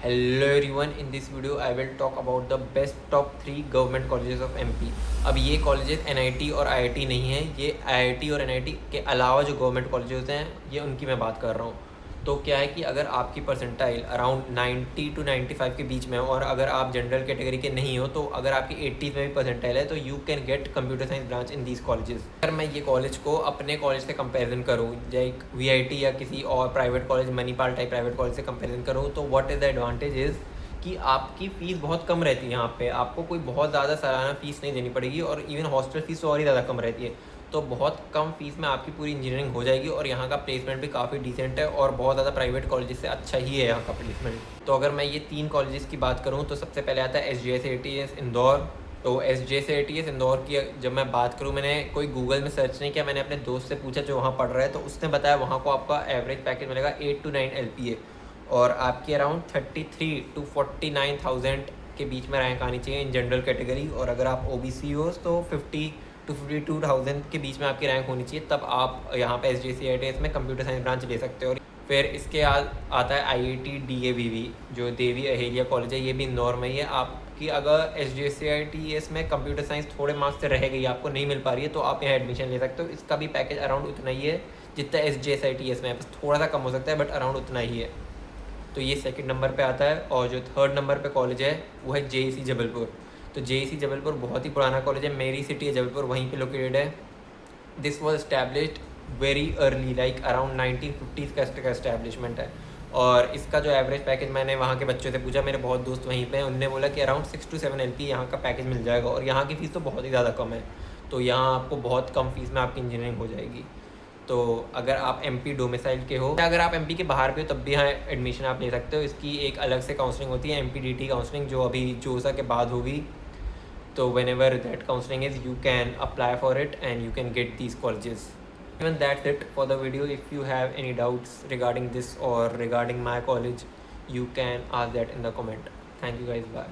Hello everyone, in this video I will talk about the best top 3 government colleges of MP। अब ये colleges NIT और IIT नहीं है, ये IIT और NIT के अलावा जो गवर्नमेंट कॉलेजेस होते हैं ये उनकी मैं बात कर रहा हूँ। तो क्या है कि अगर आपकी परसेंटाइल अराउंड 90 to 95 के बीच में हो और अगर आप जनरल कैटेगरी के नहीं हो तो अगर आपकी 80 में भी परसेंटाइल है तो you can get computer science branch in these colleges. अगर मैं ये कॉलेज को अपने कॉलेज से कंपेरिजन करूँ, लाइक VIT या किसी और private college, Manipal type private college से कंपेरिजन करूँ, तो what is the advantage is कि आपकी फ़ीस बहुत कम रहती है। यहाँ पे आपको कोई बहुत ज़्यादा सालाना फ़ीस नहीं देनी पड़ेगी और इवन हॉस्टल फ़ीस तो और ही ज़्यादा कम रहती है। तो बहुत कम फीस में आपकी पूरी इंजीनियरिंग हो जाएगी और यहाँ का प्लेसमेंट भी काफ़ी डिसेंट है और बहुत ज़्यादा प्राइवेट कॉलेजेस से अच्छा ही है यहाँ का प्लेसमेंट। तो अगर मैं ये 3 कॉलेजेस की बात करूँ तो सबसे पहले आता है SJS इंदौर। तो SJS इंदौर की जब मैं बात करूँ, मैंने कोई गूगल में सर्च नहीं किया, मैंने अपने दोस्त से पूछा जो वहाँ पढ़ रहा है, तो उसने बताया वहाँ को आपका एवरेज पैकेज मिलेगा 8 to 9 LPA और आपकी अराउंड 33 to 49,000 के बीच में रैंक आनी चाहिए इन जनरल कैटेगरी। और अगर आप OBC हो तो 50 to 52,000 के बीच में आपकी रैंक होनी चाहिए, तब आप यहाँ पे SJC में कंप्यूटर साइंस ब्रांच ले सकते हो। फिर इसके आता है IIT DAVV, जो देवी अहेलिया कॉलेज है, ये भी इंदौर में ही है। आपकी अगर SJCITS में कंप्यूटर साइंस थोड़े मार्क्स से रह गई, आपको नहीं मिल पा रही है, तो आप यहाँ एडमिशन ले सकते हो। इसका भी पैकेज अराउंड उतना ही है जितना SJSITS में है, बस थोड़ा सा कम हो सकता है बट अराउंड उतना ही है। तो ये सेकंड नंबर पे आता है। और जो थर्ड नंबर पे कॉलेज है वो है JEC जबलपुर। तो JEC जबलपुर बहुत ही पुराना कॉलेज है, मेरी सिटी है जबलपुर, वहीं पे लोकेटेड है। This was established very early, like around 1950s का इस्टेब्लिशमेंट है। और इसका जो एवरेज पैकेज, मैंने वहाँ के बच्चों से पूछा, मेरे बहुत दोस्त वहीं पे हैं, उनने बोला कि अराउंड 6 to 7 LP यहाँ का पैकेज मिल जाएगा और यहाँ की फ़ीस तो बहुत ही ज़्यादा कम है। तो यहाँ आपको बहुत कम फीस में आपकी इंजीनियरिंग हो जाएगी। तो अगर आप MP डोमिसाइल के हो या अगर आप MP के बाहर भी हो तब भी यहाँ एडमिशन आप ले सकते हो। इसकी एक अलग से काउंसलिंग होती है, MPDT काउंसलिंग, जो अभी जोसा के बाद होगी। तो whenever that counseling is, you can apply for it and you can get these colleges. Even that's it for the video. If you have any doubts regarding this or regarding my college, you can ask that in the comment. Thank you guys, bye.